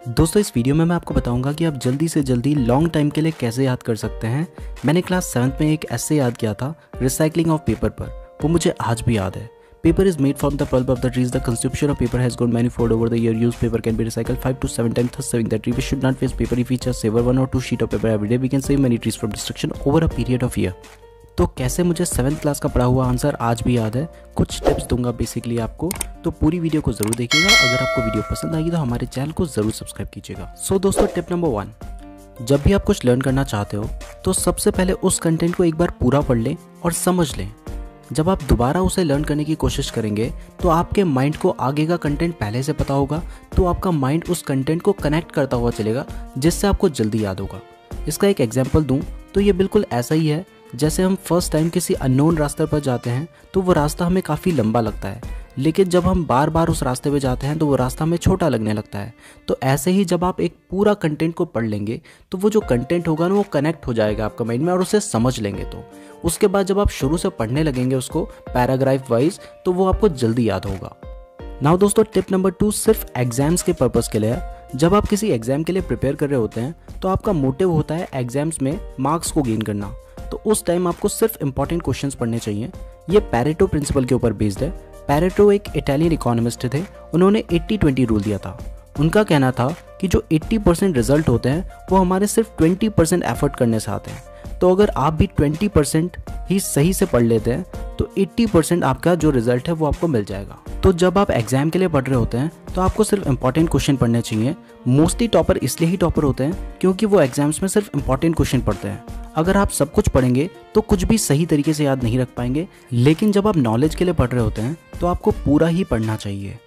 दोस्तों इस वीडियो में मैं आपको बताऊंगा कि आप जल्दी से जल्दी लॉन्ग टाइम के लिए कैसे याद कर सकते हैं। मैंने क्लास 7th में एक ऐसे याद किया था रिसाइकलिंग ऑफ पेपर पर, वो मुझे आज भी याद है। Paper is made from the pulp of the trees. The consumption of paper has gone manifold over the year. Use paper can be recycled 5 to 7 times, thus saving the tree. We should not waste paper. If we just save 1 or 2 sheet of paper every day, we can save many trees from destruction over a period of year. तो कैसे मुझे 7th class का पढ़ा हुआ answer आज भी याद है, कुछ टिप्स दूंगा बेसिकली आपको, तो पूरी वीडियो को जरूर देखिएगा। अगर आपको वीडियो पसंद आएगी तो हमारे चैनल को जरूर सब्सक्राइब कीजिएगा। सो दोस्तों टिप नंबर 1, जब भी आप कुछ लर्न करना चाहते हो तो सबसे पहले उस कंटेंट को एक बार पूरा पढ़ लें और समझ लें। जब आप दोबारा उसे लर्न करने की कोशिश करेंगे तो आपके माइंड को आगे का कंटेंट पहले से पता होगा, तो आपका माइंड उस कंटेंट को कनेक्ट करता हुआ चलेगा, जिससे आपको जल्दी याद होगा। इसका एक एग्जाम्पल दूं तो ये बिल्कुल ऐसा ही है जैसे हम फर्स्ट टाइम किसी अननोन रास्ते पर जाते हैं तो वो रास्ता हमें काफ़ी लंबा लगता है, लेकिन जब हम बार बार उस रास्ते पे जाते हैं तो वो रास्ता हमें छोटा लगने लगता है। तो ऐसे ही जब आप एक पूरा कंटेंट को पढ़ लेंगे तो वो जो कंटेंट होगा ना वो कनेक्ट हो जाएगा आपका माइंड में और उसे समझ लेंगे। तो उसके बाद जब आप शुरू से पढ़ने लगेंगे उसको पैराग्राफ वाइज तो वो आपको जल्दी याद होगा। नाउ दोस्तों टिप नंबर 2 सिर्फ एग्जाम्स के पर्पज़ के लिए है। जब आप किसी एग्जाम के लिए प्रिपेयर कर रहे होते हैं तो आपका मोटिव होता है एग्जाम्स में मार्क्स को गेन करना, तो उस टाइम आपको सिर्फ इंपॉर्टेंट क्वेश्चंस पढ़ने चाहिए। ये पैरेटो प्रिंसिपल के ऊपर बेस्ड है। पैरेटो एक इटालियन इकोनॉमिस्ट थे, उन्होंने 80-20 रूल दिया था। उनका कहना था कि जो 80% रिजल्ट होते हैं वो हमारे सिर्फ 20% एफर्ट करने से आते हैं। तो अगर आप भी 20% ही सही से पढ़ लेते हैं तो 80% आपका जो रिजल्ट है वो आपको मिल जाएगा। तो जब आप एग्जाम के लिए पढ़ रहे होते हैं तो आपको सिर्फ इंपॉर्टेंट क्वेश्चन पढ़ने चाहिए। मोस्टली टॉपर इसलिए ही टॉपर होते हैं क्योंकि वो एग्जाम्स में सिर्फ इंपॉर्टेंट क्वेश्चन पढ़ते हैं। अगर आप सब कुछ पढ़ेंगे तो कुछ भी सही तरीके से याद नहीं रख पाएंगे, लेकिन जब आप नॉलेज के लिए पढ़ रहे होते हैं तो आपको पूरा ही पढ़ना चाहिए।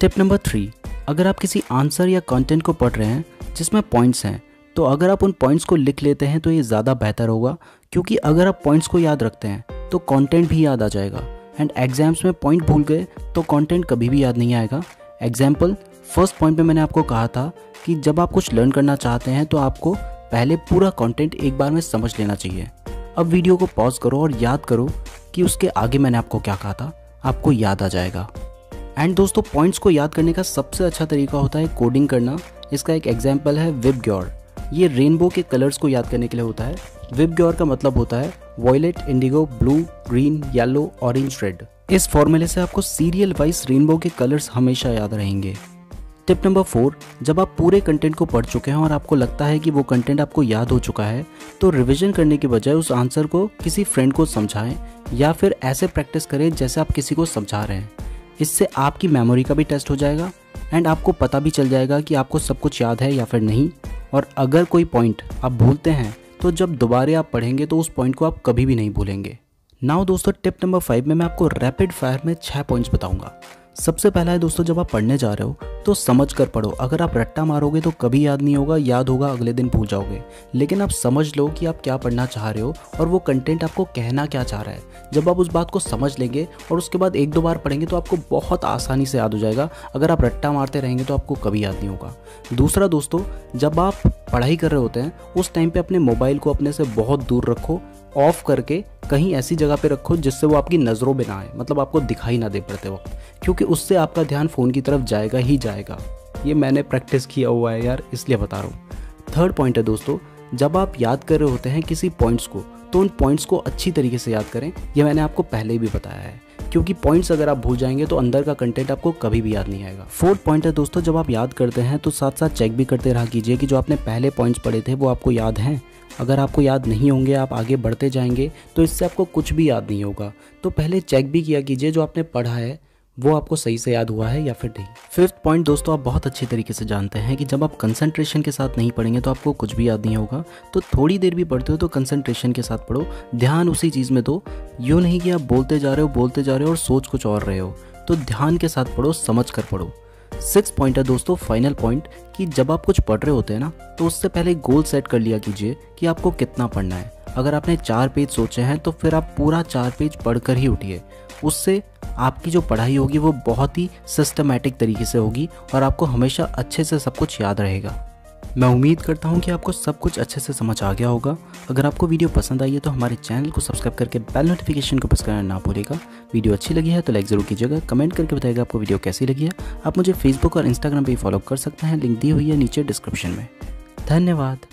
टिप नंबर 3, अगर आप किसी आंसर या कंटेंट को पढ़ रहे हैं जिसमें पॉइंट्स हैं तो अगर आप उन पॉइंट्स को लिख लेते हैं तो ये ज़्यादा बेहतर होगा, क्योंकि अगर आप पॉइंट्स को याद रखते हैं तो कंटेंट भी याद आ जाएगा। एंड एग्जाम्स में पॉइंट भूल गए तो कंटेंट कभी भी याद नहीं आएगा। एग्जाम्पल, फर्स्ट पॉइंट में मैंने आपको कहा था कि जब आप कुछ लर्न करना चाहते हैं तो आपको पहले पूरा कंटेंट एक बार में समझ लेना चाहिए। अब वीडियो को पॉज करो और याद करो कि उसके आगे मैंने आपको क्या कहा था, आपको याद आ जाएगा। एंड दोस्तों पॉइंट्स को याद करने का सबसे अच्छा तरीका होता है कोडिंग करना। इसका एक एग्जाम्पल है विबग्योर। ये रेनबो के कलर्स को याद करने के लिए होता है। विबग्योर का मतलब होता है violet, indigo, blue, green, yellow, orange, red. इस फॉर्मूले से आपको सीरियल वाइज रेनबो के कलर्स हमेशा याद रहेंगे। टिप नंबर 4, जब आप पूरे कंटेंट को पढ़ चुके हैं और आपको लगता है कि वो कंटेंट आपको याद हो चुका है तो रिवीजन करने के बजाय उस आंसर को किसी फ्रेंड को समझाएं या फिर ऐसे प्रैक्टिस करें जैसे आप किसी को समझा रहे हैं। इससे आपकी मेमोरी का भी टेस्ट हो जाएगा एंड आपको पता भी चल जाएगा कि आपको सब कुछ याद है या फिर नहीं। और अगर कोई पॉइंट आप भूलते हैं तो जब दोबारा आप पढ़ेंगे तो उस पॉइंट को आप कभी भी नहीं भूलेंगे। नाउ दोस्तों टिप नंबर 5 में मैं आपको रैपिड फायर में 6 पॉइंट्स बताऊंगा। सबसे पहला है दोस्तों, जब आप पढ़ने जा रहे हो तो समझ कर पढ़ो। अगर आप रट्टा मारोगे तो कभी याद नहीं होगा, याद होगा अगले दिन भूल जाओगे। लेकिन आप समझ लो कि आप क्या पढ़ना चाह रहे हो और वो कंटेंट आपको कहना क्या चाह रहा है। जब आप उस बात को समझ लेंगे और उसके बाद 1-2 बार पढ़ेंगे तो आपको बहुत आसानी से याद हो जाएगा। अगर आप रट्टा मारते रहेंगे तो आपको कभी याद नहीं होगा। दूसरा दोस्तों, जब आप पढ़ाई कर रहे होते हैं उस टाइम पे अपने मोबाइल को अपने से बहुत दूर रखो, ऑफ करके कहीं ऐसी जगह पे रखो जिससे वो आपकी नज़रों में ना आए, मतलब आपको दिखाई ना दे पड़ते वक्त, क्योंकि उससे आपका ध्यान फ़ोन की तरफ जाएगा ही जाएगा। ये मैंने प्रैक्टिस किया हुआ है यार, इसलिए बता रहा हूँ। थर्ड पॉइंट है दोस्तों, जब आप याद कर रहे होते हैं किसी पॉइंट्स को तो उन पॉइंट्स को अच्छी तरीके से याद करें। ये मैंने आपको पहले भी बताया है, क्योंकि पॉइंट्स अगर आप भूल जाएंगे तो अंदर का कंटेंट आपको कभी भी याद नहीं आएगा। फोर्थ पॉइंट है दोस्तों, जब आप याद करते हैं तो साथ साथ चेक भी करते रहा कीजिए कि जो आपने पहले पॉइंट्स पढ़े थे वो आपको याद हैं। अगर आपको याद नहीं होंगे, आप आगे बढ़ते जाएंगे तो इससे आपको कुछ भी याद नहीं होगा। तो पहले चेक भी किया कीजिए जो आपने पढ़ा है वो आपको सही से याद हुआ है या फिर नहीं। फिफ्थ पॉइंट दोस्तों, आप बहुत अच्छी तरीके से जानते हैं कि जब आप कंसंट्रेशन के साथ नहीं पढ़ेंगे तो आपको कुछ भी याद नहीं होगा। तो थोड़ी देर भी पढ़ते हो तो कंसंट्रेशन के साथ पढ़ो, ध्यान उसी चीज़ में दो। यूँ नहीं कि आप बोलते जा रहे हो और सोच कुछ और रहे हो। तो ध्यान के साथ पढ़ो, समझ कर पढ़ो। 6 पॉइंट है दोस्तों, फाइनल पॉइंट, कि जब आप कुछ पढ़ रहे होते हैं ना तो उससे पहले गोल सेट कर लिया कीजिए कि आपको कितना पढ़ना है। अगर आपने 4 पेज सोचे हैं तो फिर आप पूरा 4 पेज पढ़कर ही उठिए। उससे आपकी जो पढ़ाई होगी वो बहुत ही सिस्टमैटिक तरीके से होगी और आपको हमेशा अच्छे से सब कुछ याद रहेगा। मैं उम्मीद करता हूँ कि आपको सब कुछ अच्छे से समझ आ गया होगा। अगर आपको वीडियो पसंद आई है तो हमारे चैनल को सब्सक्राइब करके बेल नोटिफिकेशन को प्रेस करना ना भूलिएगा। वीडियो अच्छी लगी है तो लाइक ज़रूर कीजिएगा, कमेंट करके बताइएगा आपको वीडियो कैसी लगी है। आप मुझे फेसबुक और इंस्टाग्राम पर फॉलो कर सकते हैं, लिंक दी हुई है नीचे डिस्क्रिप्शन में। धन्यवाद।